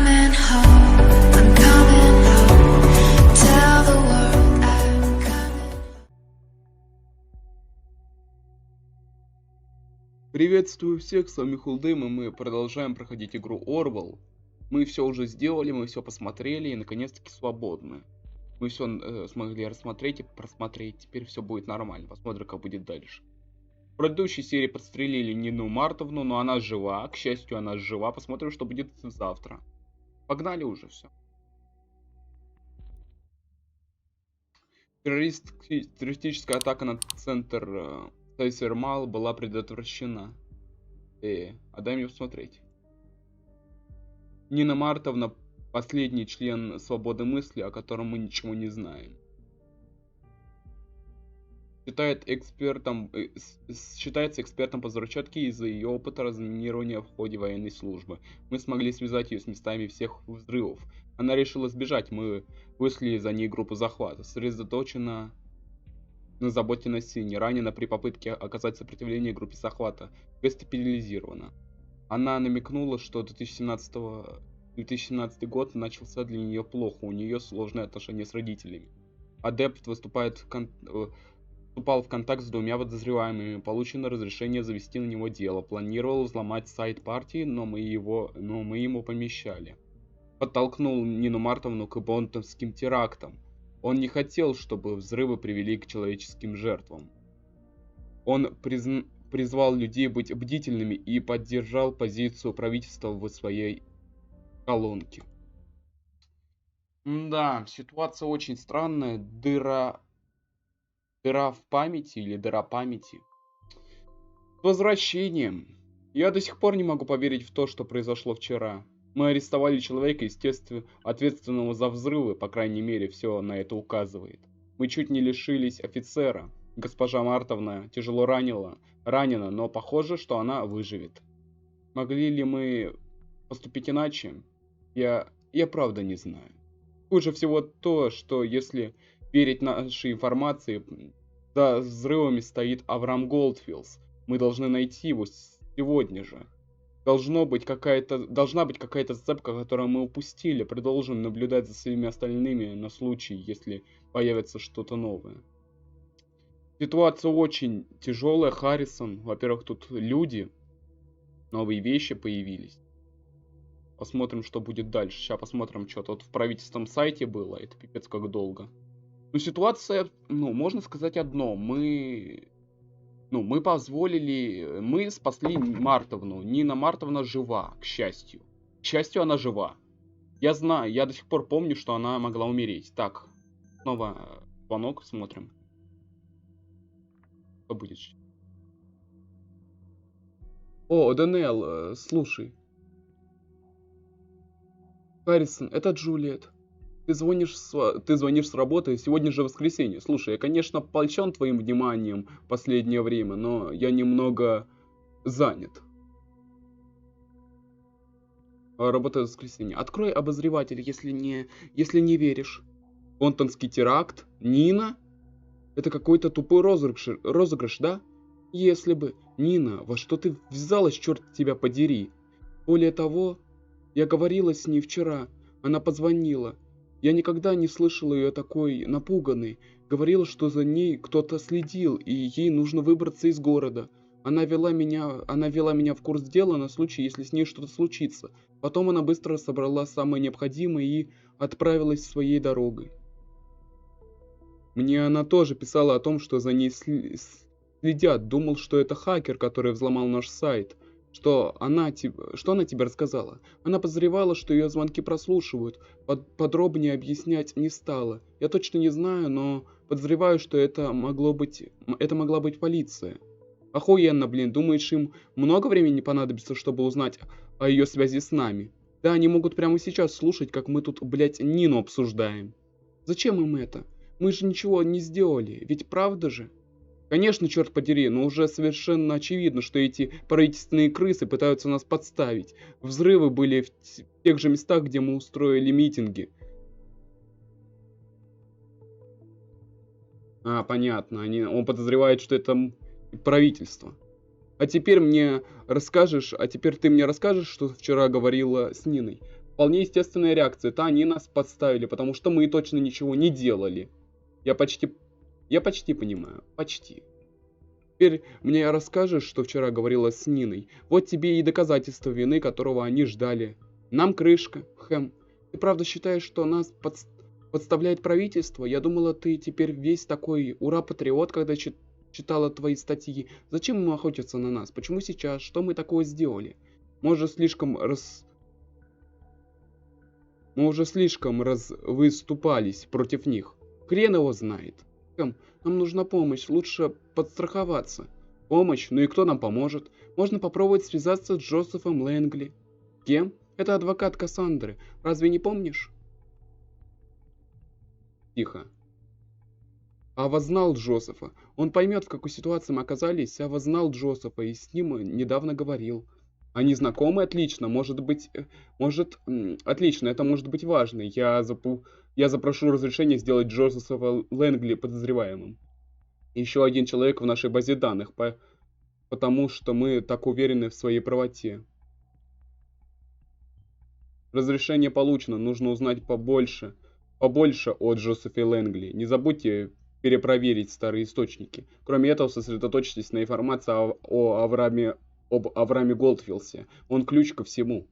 coming home, I'm coming home. Tell the world I'm coming. Приветствую всех, с вами Хулдым, и мы продолжаем проходить игру Orwell. Мы все уже сделали, мы все посмотрели и наконец-таки свободны. Мы все смогли рассмотреть и просмотреть, теперь все будет нормально, посмотрим, как будет дальше. В предыдущей серии подстрелили Нину Мартовну, но она жива, к счастью, она жива, посмотрим, что будет завтра. Погнали уже все. Террористическая атака на центр Сайсермал была предотвращена. А дай мне посмотреть. Нина Мартовна — последний член свободы мысли, о котором мы ничего не знаем. Считается экспертом по взрывчатке из-за ее опыта разминирования в ходе военной службы. Мы смогли связать ее с местами всех взрывов. Она решила сбежать, мы выслали за ней группу захвата. Сосредоточена на заботе о Сине, ранена при попытке оказать сопротивление группе захвата, госпитализирована. Она намекнула, что 2017 год начался для нее плохо, у нее сложные отношения с родителями. Адепт вступал в контакт с двумя подозреваемыми, получено разрешение завести на него дело, планировал взломать сайт партии, но мы ему помешали. Подтолкнул Нину Мартовну к бонтовским терактам. Он не хотел, чтобы взрывы привели к человеческим жертвам. Он призвал людей быть бдительными и поддержал позицию правительства в своей колонке. Да, ситуация очень странная. Дыра в памяти или дыра памяти. С возвращением. Я до сих пор не могу поверить в то, что произошло вчера. Мы арестовали человека, естественно, ответственного за взрывы, по крайней мере, все на это указывает. Мы чуть не лишились офицера. Госпожа Мартовна тяжело ранена, но похоже, что она выживет. Могли ли мы поступить иначе? Я правда не знаю. Хуже всего то, что если верить нашей информации, за взрывами стоит Авраам Голдфилдс. Мы должны найти его сегодня же. Должна быть какая-то зацепка, которую мы упустили. Продолжим наблюдать за своими остальными на случай, если появится что-то новое. Ситуация очень тяжелая, Харрисон. Во-первых, тут люди, новые вещи появились. Посмотрим, что будет дальше. Сейчас посмотрим, что тут в правительственном сайте было. Это пипец как долго. Ну, ситуация, можно сказать одно. Мы спасли Мартовну. Нина Мартовна жива, к счастью. К счастью, она жива. Я знаю, я до сих пор помню, что она могла умереть. Так, снова звонок, смотрим. Что будет? О, Даниэл, слушай. Харрисон, это Джулиет. Ты звонишь с работы, сегодня же воскресенье. Слушай, я, конечно, польщен твоим вниманием в последнее время, но я немного занят. Работа в воскресенье. Открой обозреватель, если не веришь. Лондонский теракт? Нина? Это какой-то тупой розыгрыш, да? Если бы. Нина, во что ты ввязалась, черт тебя подери? Более того, я говорила с ней вчера. Она позвонила. Я никогда не слышал ее такой напуганной. Говорила, что за ней кто-то следил, и ей нужно выбраться из города. Она вела меня в курс дела на случай, если с ней что-то случится. Потом она быстро собрала самое необходимое и отправилась своей дорогой. Мне она тоже писала о том, что за ней следят. Думал, что это хакер, который взломал наш сайт. Что она тебе рассказала? Она подозревала, что ее звонки прослушивают. Подробнее объяснять не стала. Я точно не знаю, но подозреваю, что это могла быть полиция. Охуенно, блин. Думаешь, им много времени понадобится, чтобы узнать о ее связи с нами? Да, они могут прямо сейчас слушать, как мы тут, блять, Нину обсуждаем. Зачем им это? Мы же ничего не сделали, ведь правда же? Конечно, черт подери, но уже совершенно очевидно, что эти правительственные крысы пытаются нас подставить. Взрывы были в тех же местах, где мы устроили митинги. Понятно. Он подозревает, что это правительство. А теперь ты мне расскажешь, что вчера говорила с Ниной. Вполне естественная реакция. Это они нас подставили, потому что мы точно ничего не делали. Я почти понимаю. Почти. Теперь мне расскажешь, что вчера говорила с Ниной. Вот тебе и доказательство вины, которого они ждали. Нам крышка, Хэм. Ты правда считаешь, что нас подставляет правительство? Я думала, ты теперь весь такой ура-патриот, когда читала твои статьи. Зачем им охотиться на нас? Почему сейчас? Что мы такого сделали? Мы уже слишком выступались против них. Хрен его знает. Хэм, нам нужна помощь, лучше подстраховаться. Помощь? Ну и кто нам поможет? Можно попробовать связаться с Джозефом Лэнгли. Кем? Это адвокат Кассандры. Разве не помнишь? Тихо. Ава знал Джозефа. Он поймет, в какой ситуации мы оказались. Ава знал Джозефа и с ним недавно говорил. Они знакомы? Отлично. Отлично, это может быть важно. Я запрошу разрешение сделать Джозефа Лэнгли подозреваемым. Еще один человек в нашей базе данных, потому что мы так уверены в своей правоте. Разрешение получено, нужно узнать побольше о Джозефе Лэнгли. Не забудьте перепроверить старые источники. Кроме этого, сосредоточьтесь на информации об Аврааме Голдфилсе. Он ключ ко всему.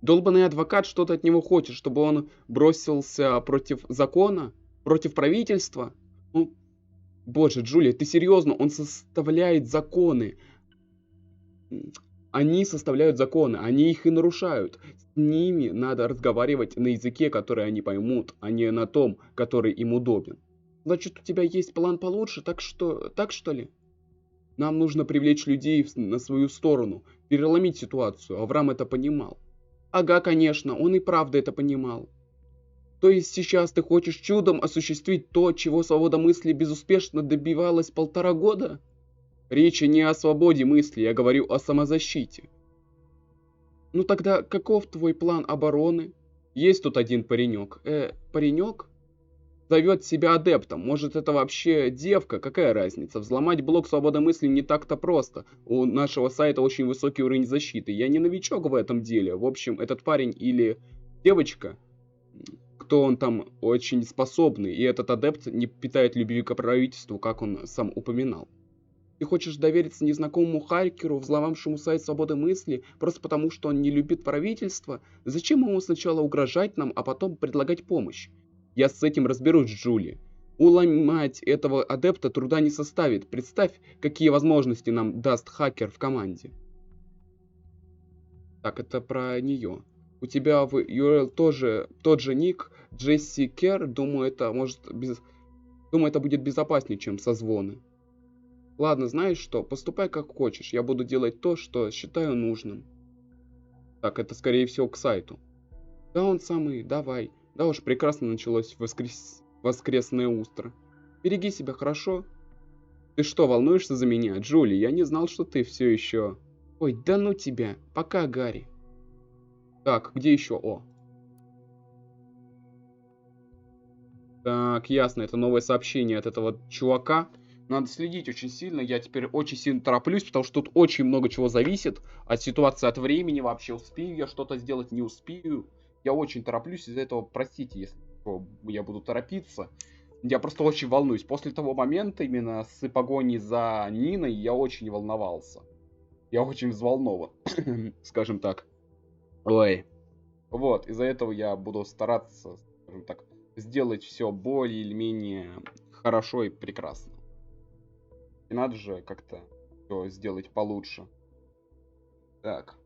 Долбанный адвокат что-то от него хочет, чтобы он бросился против закона? Против правительства? Ну, боже, Джулия, ты серьезно? Он составляет законы. Они составляют законы, они их и нарушают. С ними надо разговаривать на языке, который они поймут, а не на том, который им удобен. Значит, у тебя есть план получше, так что ли? Нам нужно привлечь людей на свою сторону, переломить ситуацию. Авраам это понимал. Ага, конечно, он и правда это понимал. То есть сейчас ты хочешь чудом осуществить то, чего свобода мысли безуспешно добивалась 1,5 года? Речь не о свободе мысли, я говорю о самозащите. Ну тогда каков твой план обороны? Есть тут один паренек. Паренек? Зовет себя адептом. Может, это вообще девка? Какая разница? Взломать блок свободы мысли не так-то просто. У нашего сайта очень высокий уровень защиты. Я не новичок в этом деле. В общем, этот парень или девочка, кто он там, очень способный. И этот адепт не питает любви к правительству, как он сам упоминал. Ты хочешь довериться незнакомому хакеру, взломавшему сайт свободы мысли, просто потому, что он не любит правительство? Зачем ему сначала угрожать нам, а потом предлагать помощь? Я с этим разберусь, Джули. Уломать этого адепта труда не составит. Представь, какие возможности нам даст хакер в команде. Так, это про нее. У тебя в URL тоже тот же ник, Джесси Кер. Думаю, это будет безопаснее, чем созвоны. Ладно, знаешь что, поступай как хочешь, я буду делать то, что считаю нужным. Так, это скорее всего к сайту. Да, он самый, давай. Да уж, прекрасно началось воскресное утро. Береги себя, хорошо? Ты что, волнуешься за меня, Джули? Я не знал, что ты все еще... Ой, да ну тебя. Пока, Гарри. Так, где еще? О. Так, ясно, это новое сообщение от этого чувака. Надо следить очень сильно, я теперь очень сильно тороплюсь, потому что тут очень много чего зависит от ситуации, от времени, вообще успею я что-то сделать, не успею. Я очень тороплюсь, из-за этого простите, если я буду торопиться. Я просто очень волнуюсь. После того момента, именно с погоней за Ниной, я очень волновался. Я очень взволнован, скажем так. Ой. Вот, из-за этого я буду стараться, скажем так, сделать все более или менее хорошо и прекрасно. И надо же как-то все сделать получше. Так.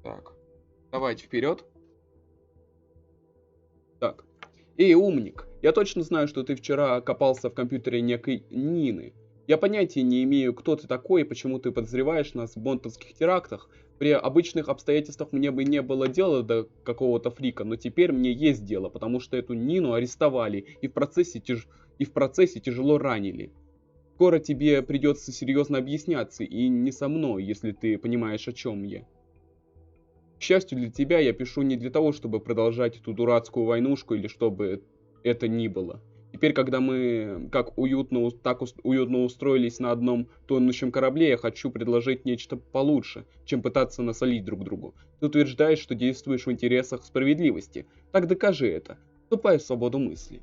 Так. Давайте вперед. Так. Эй, умник. Я точно знаю, что ты вчера копался в компьютере некой Нины. Я понятия не имею, кто ты такой и почему ты подозреваешь нас в бонтонских терактах. При обычных обстоятельствах мне бы не было дела до какого-то фрика, но теперь мне есть дело, потому что эту Нину арестовали и в процессе тяжело ранили. Скоро тебе придется серьезно объясняться, и не со мной, если ты понимаешь, о чем я. К счастью для тебя, я пишу не для того, чтобы продолжать эту дурацкую войнушку или чтобы это ни было. Теперь, когда мы так уютно устроились на одном тонущем корабле, я хочу предложить нечто получше, чем пытаться насолить друг другу. Ты утверждаешь, что действуешь в интересах справедливости. Так докажи это. Вступай в свободу мысли.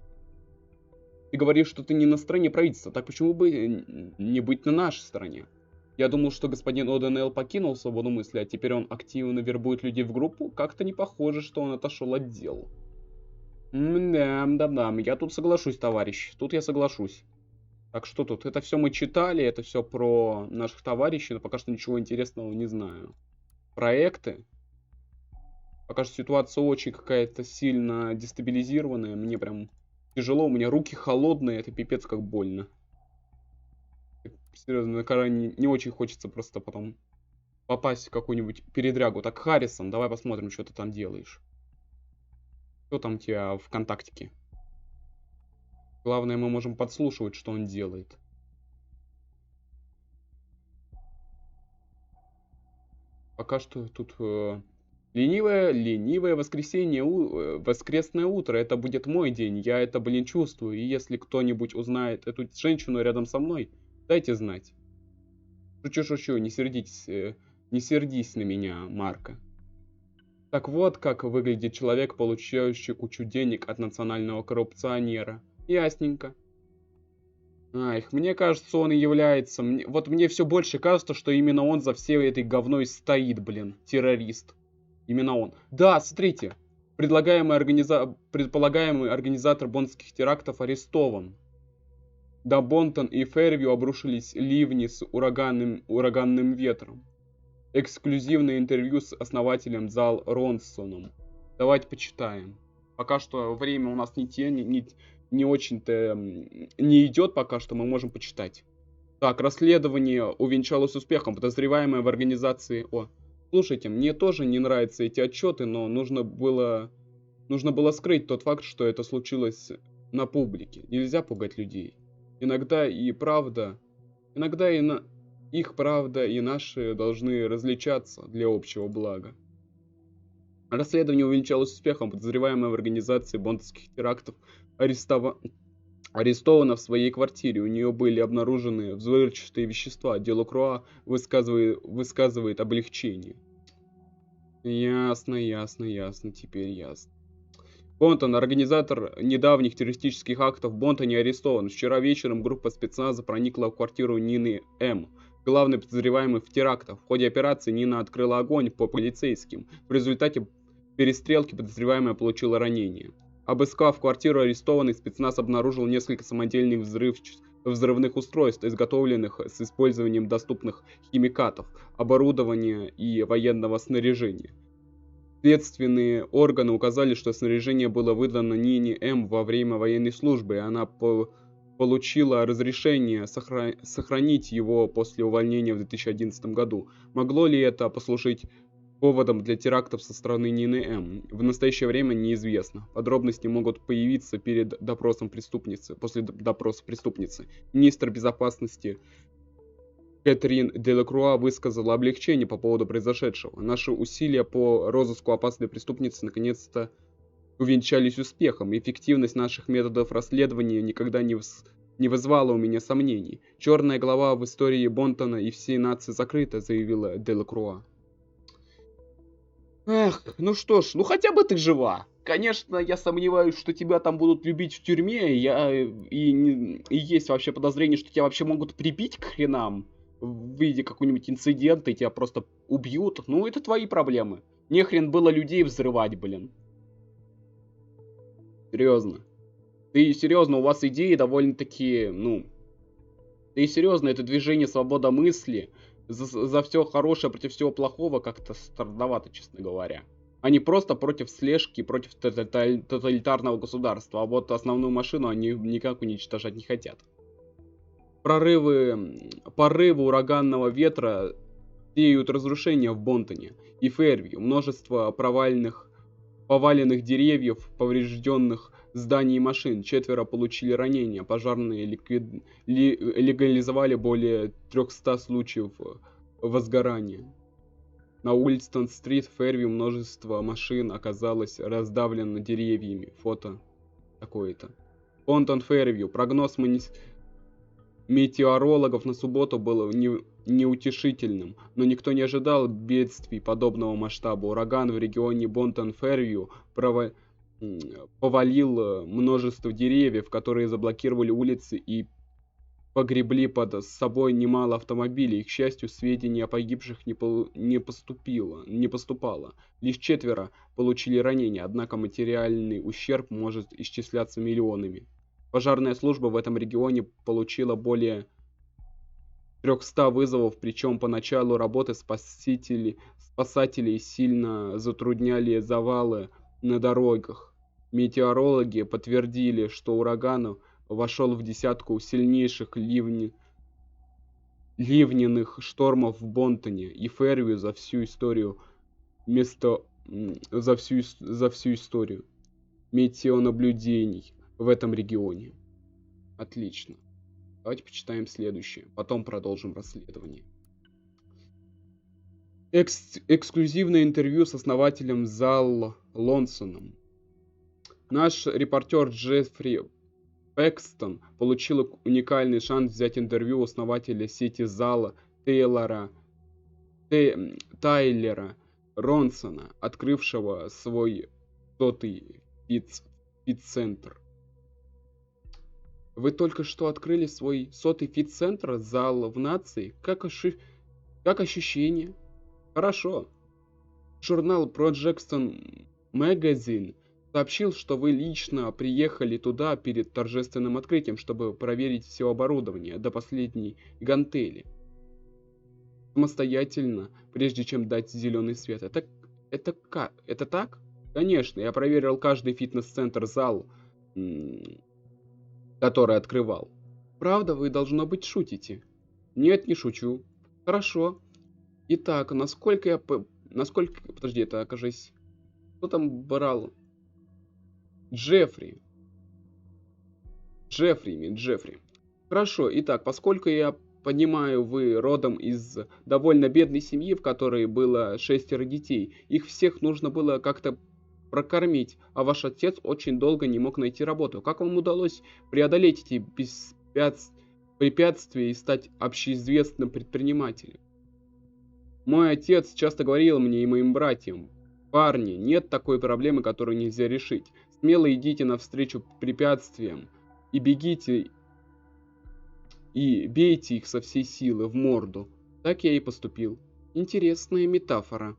Ты говоришь, что ты не на стороне правительства, так почему бы не быть на нашей стороне? Я думал, что господин О'Доннелл покинул свободу мысли, а теперь он активно вербует людей в группу. Как-то не похоже, что он отошел от дел. Да, я тут соглашусь, товарищ. Тут я соглашусь. Так что тут? Это все мы читали, это все про наших товарищей, но пока что ничего интересного не знаю. Проекты. Пока что ситуация очень какая-то сильно дестабилизированная. Мне прям тяжело, у меня руки холодные, это пипец как больно. Серьезно, на Коране не очень хочется просто потом попасть в какую-нибудь передрягу. Так, Харрисон, давай посмотрим, что ты там делаешь. Что там у тебя в контактике? Главное, мы можем подслушивать, что он делает. Пока что тут ленивое воскресное утро. Это будет мой день. Я это, блин, чувствую. И если кто-нибудь узнает эту женщину рядом со мной, дайте знать. Шучу, не сердитесь, не сердись на меня, Марко. Так вот, как выглядит человек, получающий кучу денег от национального коррупционера. Ясненько. Ах, мне кажется, он и является... Вот мне все больше кажется, что именно он за всей этой говной стоит, блин. Террорист. Именно он. Да, смотрите. Предполагаемый организатор боннских терактов арестован. До Бонтон и Фэрвью обрушились ливни с ураганным ветром. Эксклюзивное интервью с основателем Зал Ронсоном. Давайте почитаем. Пока что время у нас не очень-то не идет, пока что мы можем почитать. Так, расследование увенчалось успехом. Подозреваемая в организации... Слушайте, мне тоже не нравятся эти отчеты, но нужно было скрыть тот факт, что это случилось на публике. Нельзя пугать людей. Иногда их правда и наши должны различаться для общего блага. Расследование увенчалось успехом. Подозреваемая в организации боннских терактов арестована в своей квартире. У нее были обнаружены взрывчатые вещества. Делакруа высказывает облегчение. Ясно, теперь ясно. Бонтон, организатор недавних террористических актов в Бонтоне, арестован. Вчера вечером группа спецназа проникла в квартиру Нины М., главной подозреваемой в терактах. В ходе операции Нина открыла огонь по полицейским. В результате перестрелки подозреваемая получила ранение. Обыскав квартиру арестованной, спецназ обнаружил несколько самодельных взрывных устройств, изготовленных с использованием доступных химикатов, оборудования и военного снаряжения. Следственные органы указали, что снаряжение было выдано Нине М. во время военной службы, и она получила разрешение сохранить его после увольнения в 2011 году. Могло ли это послужить поводом для терактов со стороны Нины М. В настоящее время неизвестно. Подробности могут появиться после допроса преступницы. Министр безопасности Кэтрин Делакруа высказала облегчение по поводу произошедшего. Наши усилия по розыску опасной преступницы наконец-то увенчались успехом. Эффективность наших методов расследования никогда не вызвала у меня сомнений. Черная глава в истории Бонтона и всей нации закрыта, заявила Делакруа. Эх, ну что ж, ну хотя бы ты жива. Конечно, я сомневаюсь, что тебя там будут любить в тюрьме. И есть вообще подозрение, что тебя вообще могут прибить к хренам в виде какого-нибудь инцидента, и тебя просто убьют. Ну, это твои проблемы. Не хрен было людей взрывать, блин. Серьезно. У вас идеи довольно-таки, и серьезно, это движение свобода мысли за все хорошее против всего плохого как-то странновато, честно говоря. Они просто против слежки, против тоталитарного государства, а вот основную машину они никак уничтожать не хотят. Порывы ураганного ветра сеют разрушения в Бонтоне и Фэрвью. Множество поваленных деревьев, поврежденных зданий и машин. 4 получили ранения. Пожарные легализовали более 300 случаев возгорания. На Уильстон-стрит в Фэрвью множество машин оказалось раздавлено деревьями. Фото такое-то. Бонтон-Фэрвью. Прогноз метеорологов на субботу был неутешительным, но никто не ожидал бедствий подобного масштаба. Ураган в регионе Бонтон-Фэрвью повалил множество деревьев, которые заблокировали улицы и погребли под собой немало автомобилей. К счастью, сведений о погибших не поступало. Лишь 4 получили ранения, однако материальный ущерб может исчисляться миллионами. Пожарная служба в этом регионе получила более 300 вызовов, причем по началу работы спасателей сильно затрудняли завалы на дорогах. Метеорологи подтвердили, что ураган вошел в десятку сильнейших ливневых штормов в Бонтоне и Фэрвью за всю историю метеонаблюдений в этом регионе. Отлично. Давайте почитаем следующее. Потом продолжим расследование. Эксклюзивное интервью с основателем Зал Лонсоном. Наш репортер Джеффри Пэкстон получил уникальный шанс взять интервью у основателя сети Зала Тайлера Ронсона, открывшего свой 100-й фит-центр. Вы только что открыли свой 100-й фит-центр, зал в нации? Как ощущение? Хорошо. Журнал Projection Magazine сообщил, что вы лично приехали туда перед торжественным открытием, чтобы проверить все оборудование до последней гантели. Самостоятельно, прежде чем дать зеленый свет. Это так? Конечно, я проверил каждый фитнес-центр, зал, который открывал. Правда, вы, должно быть, шутите? Нет, не шучу. Хорошо. Итак, Подожди, это, окажись... Кто там брал? Джеффри. Хорошо, итак, поскольку я понимаю, вы родом из довольно бедной семьи, в которой было 6 детей, их всех нужно было как-то прокормить, а ваш отец очень долго не мог найти работу. Как вам удалось преодолеть эти препятствия и стать общеизвестным предпринимателем? Мой отец часто говорил мне и моим братьям: парни, нет такой проблемы, которую нельзя решить. Смело идите навстречу препятствиям и бейте их со всей силы в морду. Так я и поступил. Интересная метафора.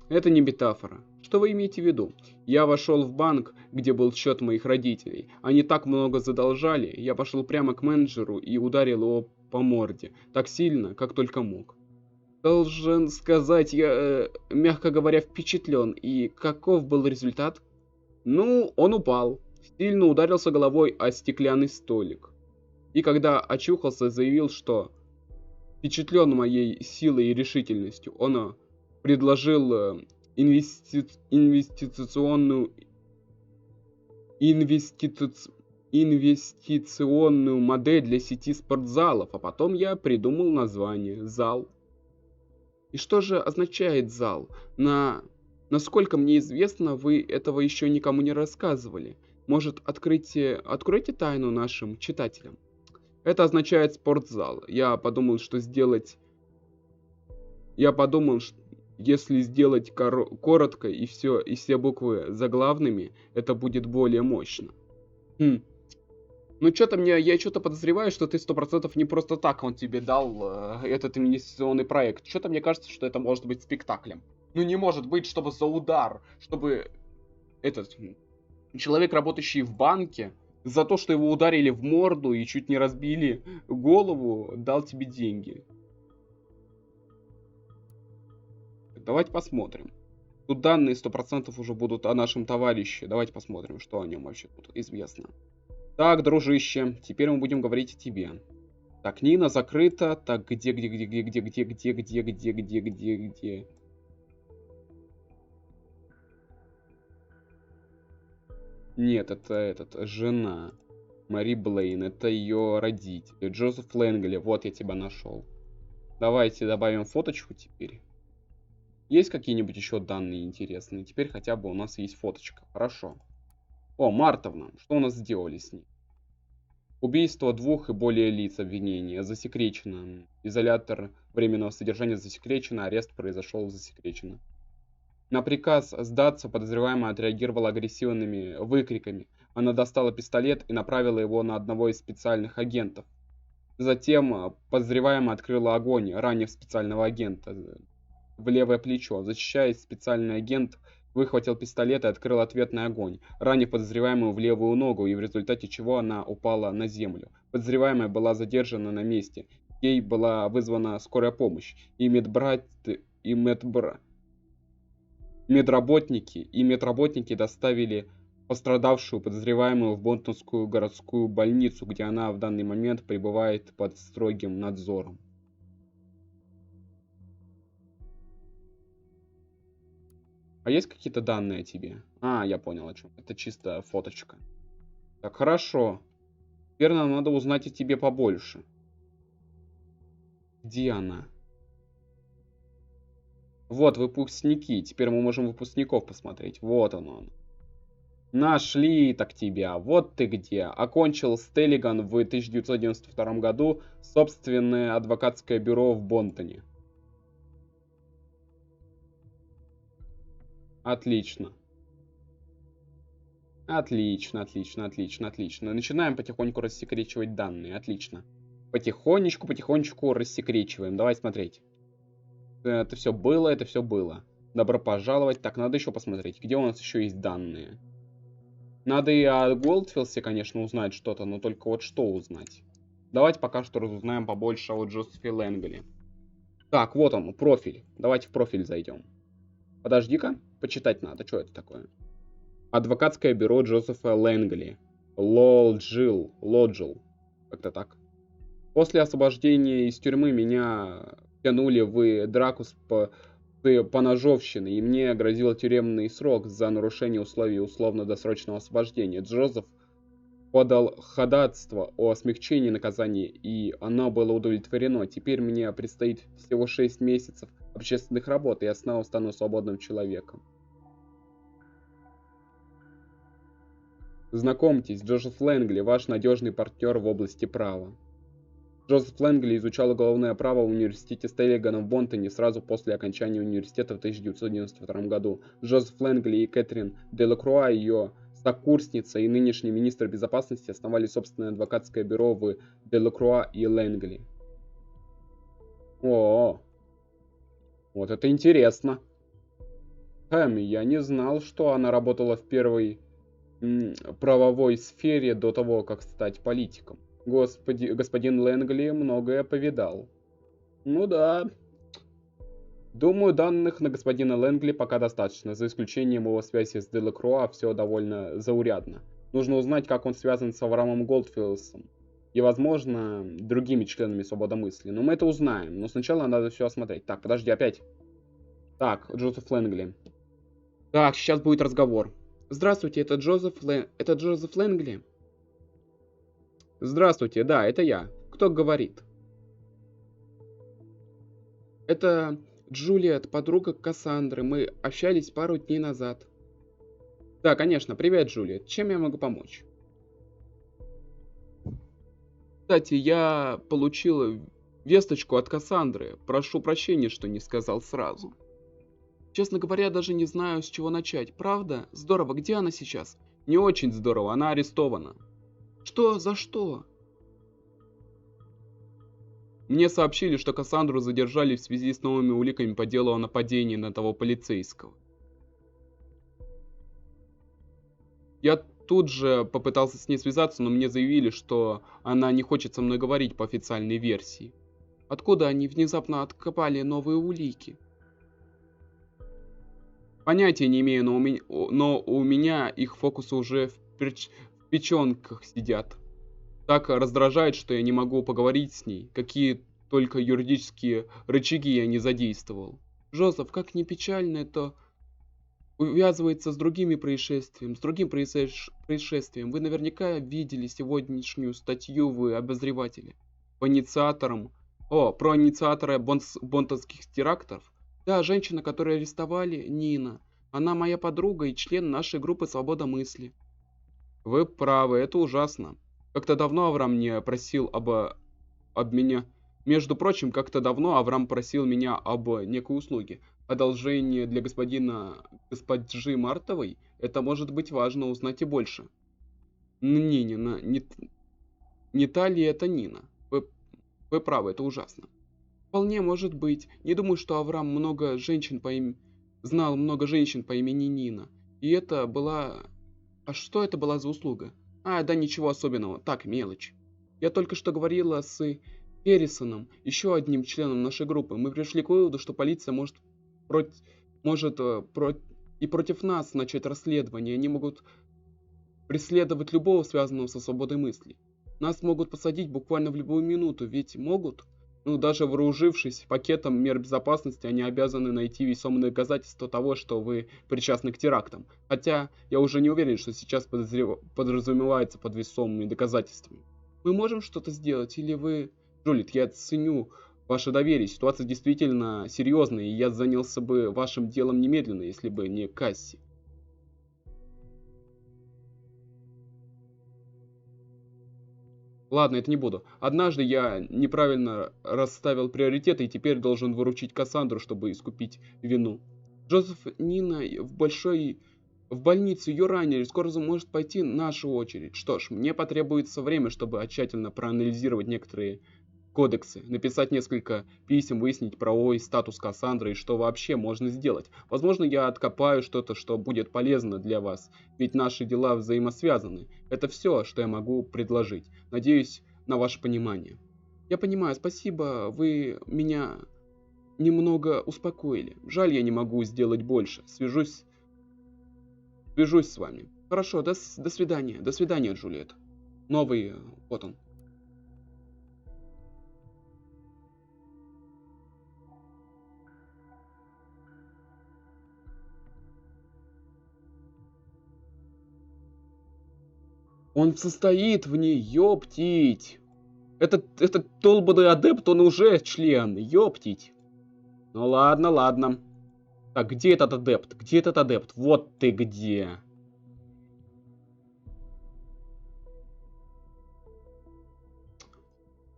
Это не метафора. Что вы имеете в виду? Я вошел в банк, где был счет моих родителей. Они так много задолжали, я пошел прямо к менеджеру и ударил его по морде. Так сильно, как только мог. Должен сказать, я, мягко говоря, впечатлен. И каков был результат? Ну, он упал. Сильно ударился головой о стеклянный столик. И когда очухался, заявил, что впечатлен моей силой и решительностью. Он предложил инвестиционную модель для сети спортзалов, а потом я придумал название «Зал». И что же означает «Зал»? Насколько мне известно, вы этого еще никому не рассказывали. Может, откройте тайну нашим читателям? Это означает спортзал. Я подумал, если сделать коротко и все буквы заглавными, это будет более мощно. Ну, я что-то подозреваю, что ты 100% не просто так он тебе дал этот инвестиционный проект. Что-то мне кажется, что это может быть спектаклем. Ну, не может быть, чтобы за удар, чтобы этот человек, работающий в банке, за то, что его ударили в морду и чуть не разбили голову, дал тебе деньги. Давайте посмотрим. Тут данные 100% уже будут о нашем товарище. Давайте посмотрим, что о нем вообще тут известно. Так, дружище, теперь мы будем говорить о тебе. Так, Нина закрыта. Так, где? Нет, это жена. Мари Блейн, это ее родители. Джозеф Лэнгли, вот я тебя нашел. Давайте добавим фоточку теперь. Есть какие-нибудь еще данные интересные? Теперь хотя бы у нас есть фоточка. Хорошо. О, Мартовна, что у нас сделали с ней? Убийство 2 и более лиц, обвинения засекречено. Изолятор временного содержания засекречено, арест произошел засекречено. На приказ сдаться подозреваемая отреагировала агрессивными выкриками. Она достала пистолет и направила его на одного из специальных агентов. Затем подозреваемая открыла огонь, ранив специального агента в левое плечо. Защищаясь, специальный агент выхватил пистолет и открыл ответный огонь, ранив подозреваемую в левую ногу, и в результате чего она упала на землю. Подозреваемая была задержана на месте. Ей была вызвана скорая помощь, и медработники доставили пострадавшую подозреваемую в Бонтонскую городскую больницу, где она в данный момент пребывает под строгим надзором. А есть какие-то данные о тебе? А, я понял о чем. Это чисто фоточка. Так, хорошо. Теперь нам надо узнать о тебе побольше. Где она? Вот, выпускники. Теперь мы можем выпускников посмотреть. Вот он. Нашли так тебя. Вот ты где. Окончил Стеллиган в 1992 году собственное адвокатское бюро в Бонтоне. Отлично. Отлично. Начинаем потихоньку рассекречивать данные. Отлично. Потихонечку рассекречиваем. Давай смотреть. Это все было. Добро пожаловать. Так, надо еще посмотреть, где у нас еще есть данные. Надо и о Голдфилсе, конечно, узнать что-то, но только вот что узнать. Давайте пока что разузнаем побольше о Джозефе Лэнгли. Так, вот он, профиль. Давайте в профиль зайдем. Подожди-ка, почитать надо. Что это такое? Адвокатское бюро Джозефа Лэнгли. Лоджил. Как-то так. После освобождения из тюрьмы меня тянули в драку с поножовщиной, и мне грозил тюремный срок за нарушение условий условно-досрочного освобождения. Джозеф подал ходатайство о смягчении наказания, и оно было удовлетворено. Теперь мне предстоит всего 6 месяцев общественных работ, и я снова стану свободным человеком. Знакомьтесь, Джозеф Лэнгли, ваш надежный партнер в области права. Джозеф Лэнгли изучал уголовное право в университете Стеллигана в Бонтоне сразу после окончания университета в 1992 году. Джозеф Лэнгли и Кэтрин Делакруа, ее сокурсница и нынешний министр безопасности, основали собственное адвокатское бюро в Делакруа и Лэнгли. О, вот это интересно. Я не знал, что она работала в первой правовой сфере до того, как стать политиком. Господин Лэнгли многое повидал. Ну да. Думаю, данных на господина Лэнгли пока достаточно. За исключением его связи с Делакруа все довольно заурядно. Нужно узнать, как он связан с Авраамом Голдфилсом. И, возможно, другими членами свободомыслия. Но мы это узнаем. Но сначала надо все осмотреть. Так, подожди, опять. Так, Джозеф Лэнгли. Так, сейчас будет разговор. Здравствуйте, это Джозеф Лэнгли? Здравствуйте, да, это я. Кто говорит? Это Джулиет, подруга Кассандры. Мы общались пару дней назад. Да, конечно. Привет, Джулиет. Чем я могу помочь? Кстати, я получила весточку от Кассандры. Прошу прощения, что не сказал сразу. Честно говоря, даже не знаю, с чего начать. Правда? Здорово. Где она сейчас? Не очень здорово. Она арестована. Что? За что? Мне сообщили, что Кассандру задержали в связи с новыми уликами по делу о нападении на того полицейского. Я тут же попытался с ней связаться, но мне заявили, что она не хочет со мной говорить по официальной версии. Откуда они внезапно откопали новые улики? Понятия не имею, но у меня их фокусы уже в печенках сидят. Так раздражает, что я не могу поговорить с ней. Какие только юридические рычаги я не задействовал. Джозеф, как ни печально, это увязывается с другим происшествием. Вы наверняка видели сегодняшнюю статью в обозревателе. Про инициатора бонтонских терактов. Да, женщина, которую арестовали, Нина. Она моя подруга и член нашей группы «Свобода мысли». Вы правы, это ужасно. Как-то давно Авраам мне просил об меня... Между прочим, как-то давно Авраам просил меня об некой услуге. Одолжение для госпожи Мартовой. Это может быть важно, узнать и больше. Нинина, не та ли это Нина? Вы правы, это ужасно. Вполне может быть. Не думаю, что Авраам знал много женщин по имени Нина. И это была... А что это была за услуга? А, да ничего особенного. Так, мелочь. Я только что говорила с Перрисоном, еще одним членом нашей группы. Мы пришли к выводу, что полиция и против нас начать расследование. Они могут преследовать любого, связанного со свободой мысли. Нас могут посадить буквально в любую минуту, ведь могут? Ну, даже вооружившись пакетом мер безопасности, они обязаны найти весомые доказательства того, что вы причастны к терактам. Хотя, я уже не уверен, что сейчас подразумевается под весомыми доказательствами. Мы можем что-то сделать, или вы... Джулит, я ценю ваше доверие, ситуация действительно серьезная, и я занялся бы вашим делом немедленно, если бы не Касси. Ладно, это не буду. Однажды я неправильно расставил приоритеты и теперь должен выручить Кассандру, чтобы искупить вину. Джозеф, Нина в больницу, ее ранили, скоро может пойти наша очередь. Что ж, мне потребуется время, чтобы тщательно проанализировать некоторые кодексы, написать несколько писем, выяснить правовой статус Кассандры и что вообще можно сделать. Возможно, я откопаю что-то, что будет полезно для вас, ведь наши дела взаимосвязаны. Это все, что я могу предложить. Надеюсь на ваше понимание. Я понимаю, спасибо, вы меня немного успокоили. Жаль, я не могу сделать больше. Свяжусь с вами. Хорошо, до свидания. До свидания, Джульет. Новый, вот он. Он состоит в ней, ёптить. Этот долбанный адепт, он уже член, ёптить. Ну ладно, ладно. Так, где этот адепт? Где этот адепт? Вот ты где.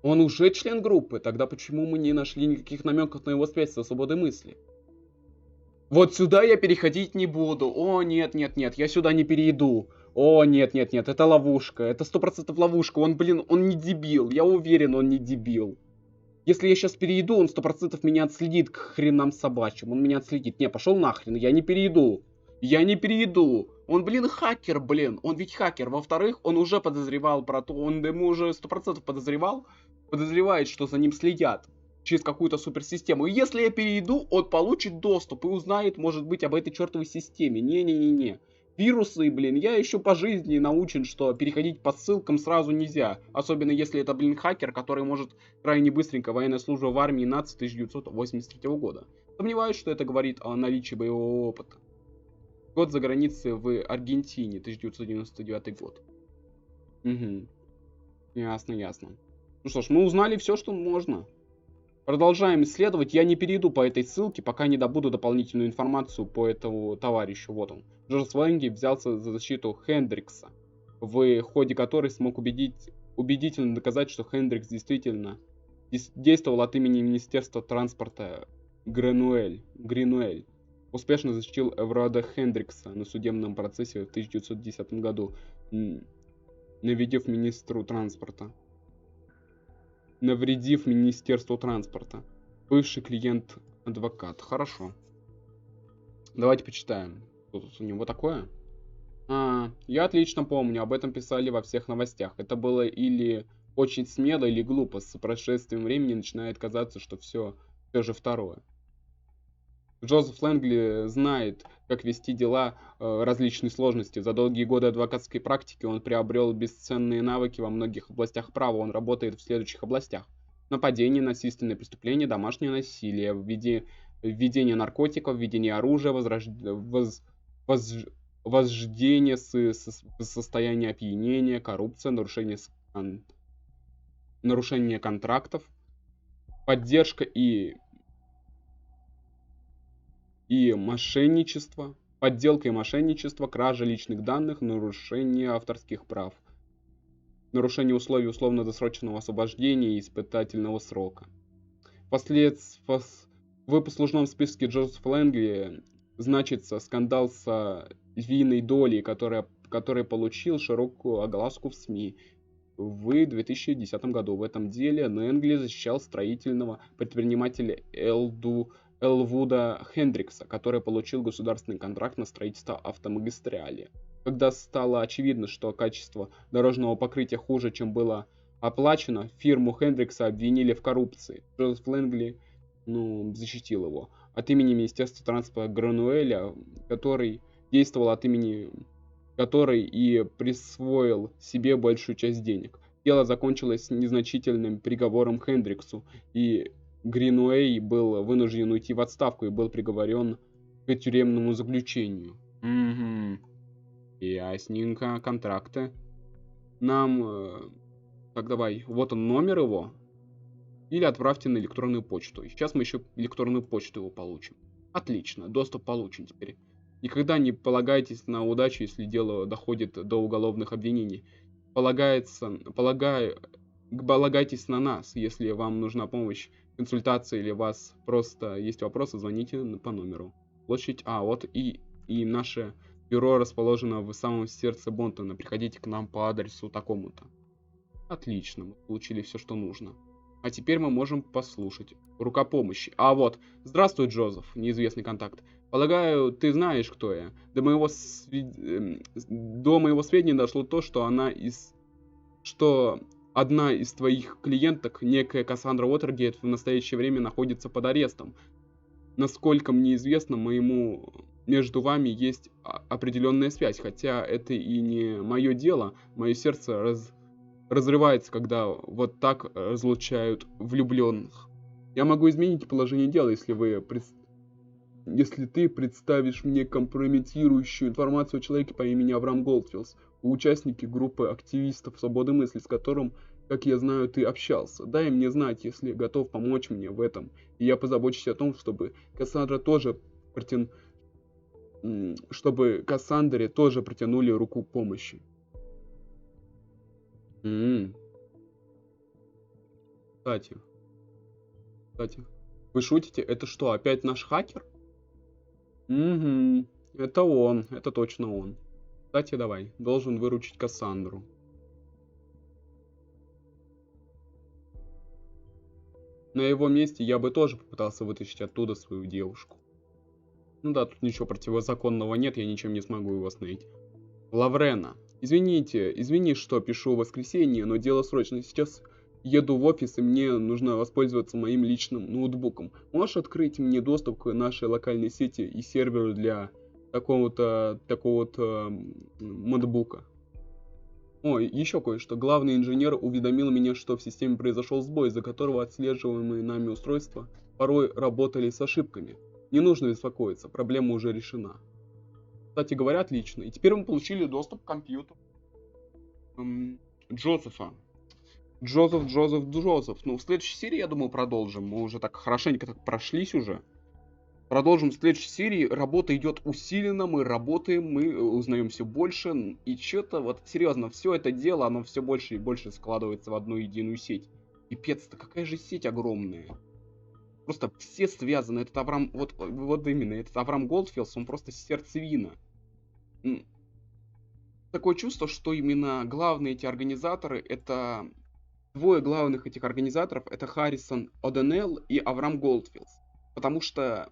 Он уже член группы. Тогда почему мы не нашли никаких намеков на его связь со свободой мысли? Вот сюда я переходить не буду. О, нет, нет, нет, я сюда не перейду. О, нет, нет, нет, это ловушка. Это 100% ловушка. Он, блин, он не дебил. Я уверен, он не дебил. Если я сейчас перейду, он 100% меня отследит к хренам собачьим. Он меня отследит. Не, пошел нахрен, я не перейду. Я не перейду. Он, блин, хакер, блин. Он ведь хакер. Во-вторых, он уже подозревал про то, он ему уже 100% подозревает, что за ним следят через какую-то суперсистему. И если я перейду, он получит доступ и узнает, может быть, об этой чертовой системе. Не-не-не-не. Вирусы, блин, я еще по жизни научен, что переходить по ссылкам сразу нельзя. Особенно если это, блин, хакер, который может крайне быстренько военная служба в армии нации 1983 года. Сомневаюсь, что это говорит о наличии боевого опыта. Год за границей в Аргентине, 1999 год. Угу. Ясно, ясно. Ну что ж, мы узнали все, что можно. Продолжаем исследовать. Я не перейду по этой ссылке, пока не добуду дополнительную информацию по этому товарищу. Вот он. Джозеф Лэнги взялся за защиту Хендрикса, в ходе которой смог убедительно доказать, что Хендрикс действительно действовал от имени Министерства транспорта Гринуэль. Успешно защитил Эврада Хендрикса на судебном процессе в 1910 году, навредив Министерству транспорта. Бывший клиент-адвокат. Хорошо. Давайте почитаем. Что тут у него такое? Я отлично помню, об этом писали во всех новостях. Это было или очень смело, или глупо. С прошествием времени начинает казаться, что все же второе. Джозеф Лэнгли знает, как вести дела различной сложности. За долгие годы адвокатской практики он приобрел бесценные навыки во многих областях права. Он работает в следующих областях: нападение, насильственные преступления, домашнее насилие, введение наркотиков, введение оружия, вождение состояния опьянения, коррупция, нарушение контрактов, поддержка и мошенничество, подделка и мошенничество, кража личных данных, нарушение авторских прав. нарушение условий условно-досрочного освобождения и испытательного срока. В послужном списке Джозефа Лэнгли значится скандал с львиной долей, который получил широкую огласку в СМИ в 2010 году. В этом деле Лэнгли защищал строительного предпринимателя Элвуда Хендрикса, который получил государственный контракт на строительство автомагистрали. Когда стало очевидно, что качество дорожного покрытия хуже, чем было оплачено, фирму Хендрикса обвинили в коррупции. Джозеф Лэнгли защитил его от имени Министерства транспорта Грануэля, который действовал от имени который и присвоил себе большую часть денег. Дело закончилось незначительным приговором Хендриксу, и Гринуэй был вынужден уйти в отставку и был приговорен к тюремному заключению. Ясненько, контракты. Так, давай, вот он номер его. Или отправьте на электронную почту. И сейчас мы еще электронную почту его получим. Отлично, доступ получен теперь. Никогда не полагайтесь на удачу, если дело доходит до уголовных обвинений. Полагайтесь на нас, если вам нужна помощь, консультация или у вас просто есть вопросы, звоните по номеру. Площадь вот и наше бюро расположено в самом сердце Бонтона. Приходите к нам по адресу такому-то. Отлично, мы получили все, что нужно. А теперь мы можем послушать. Рука помощи. Здравствуй, Джозеф, неизвестный контакт. Полагаю, ты знаешь, кто я. До моего сведения дошло то, что одна из твоих клиенток, некая Кассандра Уотергейт, в настоящее время находится под арестом. Насколько мне известно, между вами есть определенная связь, хотя это и не мое дело. Мое сердце разрывается, когда вот так разлучают влюбленных. Я могу изменить положение дела, если ты представишь мне компрометирующую информацию о человеке по имени Авраам Голдфилдс, участнике группы активистов свободы мысли, с которым, как я знаю, ты общался. Дай мне знать, если готов помочь мне в этом, и я позабочусь о том, чтобы Кассандре тоже протянули руку помощи. Кстати, вы шутите? Это что, опять наш хакер? Это он, это точно он. Кстати, давай, должен выручить Кассандру. На его месте я бы тоже попытался вытащить оттуда свою девушку. Ну да, тут ничего противозаконного нет, я ничем не смогу его остановить. Лаврена. Извини, что пишу в воскресенье, но дело срочное. Сейчас еду в офис, и мне нужно воспользоваться моим личным ноутбуком. Можешь открыть мне доступ к нашей локальной сети и серверу для такого-то ноутбука? Еще кое-что. Главный инженер уведомил меня, что в системе произошел сбой, из-за которого отслеживаемые нами устройства порой работали с ошибками. Не нужно беспокоиться, проблема уже решена. Кстати говоря, отлично. И теперь мы получили доступ к компьютеру Джозефа. Джозеф. В следующей серии, я думаю, продолжим. Мы уже так хорошенько прошлись уже. Продолжим в следующей серии. Работа идет усиленно, мы работаем, мы узнаем все больше. И что-то, серьезно, все это дело, оно все больше и больше складывается в одну единую сеть. Пипец-то, какая же сеть огромная. Просто все связаны. Этот Авраам, этот Авраам Голдфилдс, он просто сердцевина. Такое чувство, что именно главные эти организаторы, это... Двое главных этих организаторов, это Харрисон О'Доннелл и Авраам Голдфилдс. Потому что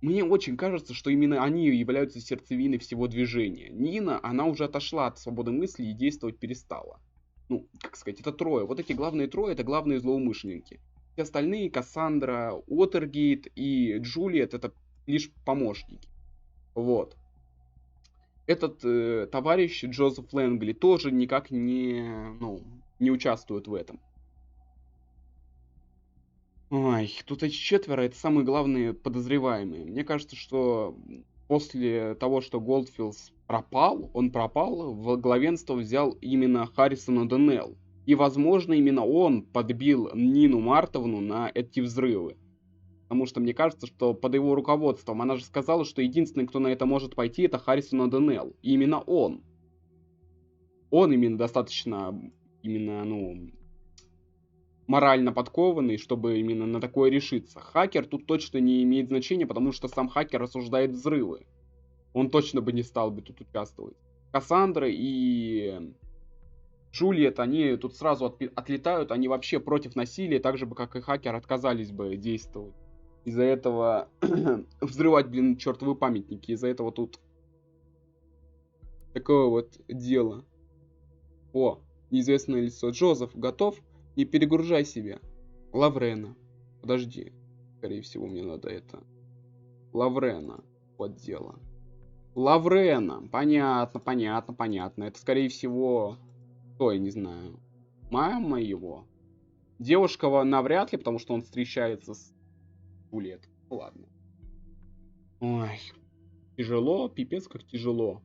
мне очень кажется, что именно они являются сердцевиной всего движения. Нина, она уже отошла от свободы мысли и действовать перестала. Это трое. Вот эти главные трое, это главные злоумышленники. Все остальные, Кассандра, Уотергейт и Джулиет, это лишь помощники. Этот товарищ Джозеф Лэнгли тоже никак не участвует в этом. Тут эти четверо, это самые главные подозреваемые. Мне кажется, что после того, что Голдфилдс пропал, в главенство взял именно Харрисон О'Доннелл. И, возможно, именно он подбил Нину Мартовну на эти взрывы. Потому что мне кажется, что под его руководством, она же сказала, что единственный, кто на это может пойти, это Харрисон О'Доннелл. И именно он. Он именно достаточно именно, ну, морально подкованный, чтобы именно на такое решиться. Хакер тут точно не имеет значения, потому что сам хакер осуждает взрывы. Он точно бы не стал бы тут участвовать. Кассандра и Джульет, они тут сразу отлетают, они вообще против насилия, так же бы, как и хакер, отказались бы действовать. Из-за этого взрывать, блин, чертовы памятники. Из-за этого тут такое вот дело. О, неизвестное лицо. Джозеф, готов? Не перегружай себя. Лаврена. Подожди. Скорее всего, мне надо это. Лаврена. Вот дело. Лаврена. Понятно, понятно, понятно. Это, скорее всего... Кто, я не знаю. Мама его. Девушка навряд ли, потому что он встречается с Джульет. Ладно. Ой. Тяжело, пипец как тяжело.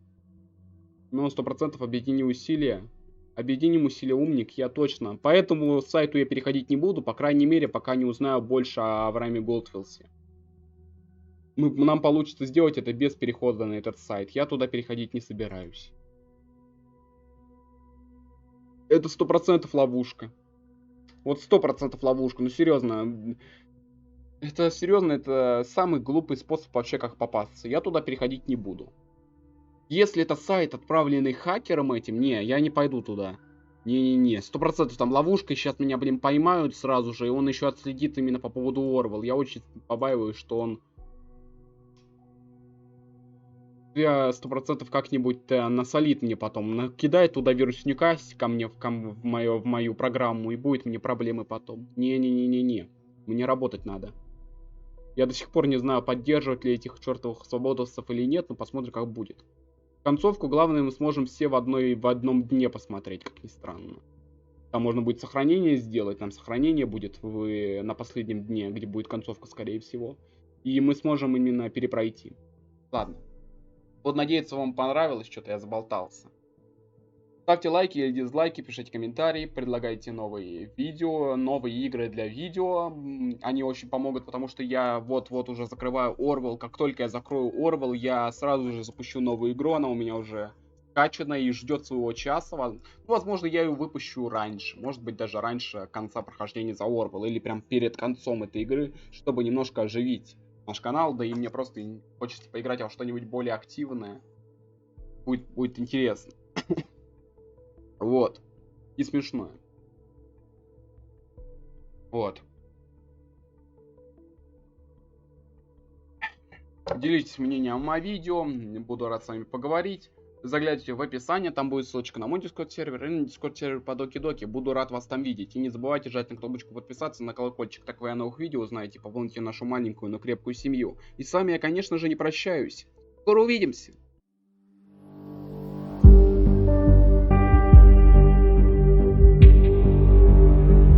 Но 100% объедини усилия. Объединим усилия, умник, я точно. По этому сайту я переходить не буду, по крайней мере, пока не узнаю больше о Аврааме Голдфилсе. Нам получится сделать это без перехода на этот сайт. Я туда переходить не собираюсь. Это 100% ловушка. Вот 100% ловушка. Ну серьезно. Это серьезно, это самый глупый способ вообще как попасться. Я туда переходить не буду. Если это сайт, отправленный хакером этим, не, я не пойду туда. Не-не-не, 100% там ловушка, сейчас меня, блин, поймают сразу же, и он еще отследит именно по поводу Орвел. Я очень побаиваюсь, что он... Я 100% как-нибудь насолит мне потом, накидает туда вирусника ко мне в мою программу, и будет мне проблемы потом. Не-не-не-не-не, мне работать надо. Я до сих пор не знаю, поддерживать ли этих чертовых свободовцев или нет, но посмотрим, как будет. Концовку, главное, мы сможем все в одном дне посмотреть, как ни странно. Там можно будет сохранение сделать, там сохранение будет на последнем дне, где будет концовка, скорее всего. И мы сможем именно перепройти. Ладно. Вот, надеяться, вам понравилось, что-то я заболтался. Ставьте лайки или дизлайки, пишите комментарии, предлагайте новые видео, новые игры для видео. Они очень помогут, потому что я вот-вот уже закрываю Орвел. Как только я закрою Орвел, я сразу же запущу новую игру. Она у меня уже скачана и ждет своего часа. Возможно, я ее выпущу раньше. Может быть, даже раньше конца прохождения за Орвел. Или прям перед концом этой игры, чтобы немножко оживить наш канал. Да и мне просто хочется поиграть во что-нибудь более активное. Будет интересно. Вот. И смешное. Вот. Делитесь мнением о видео. Буду рад с вами поговорить. Заглядывайте в описание. Там будет ссылочка на мой Discord сервер и на Discord сервер по Доки-Доки. Буду рад вас там видеть. И не забывайте жать на кнопочку подписаться, на колокольчик. Так вы о новых видео узнаете. Пополните нашу маленькую, но крепкую семью. И с вами я, конечно же, не прощаюсь. Скоро увидимся.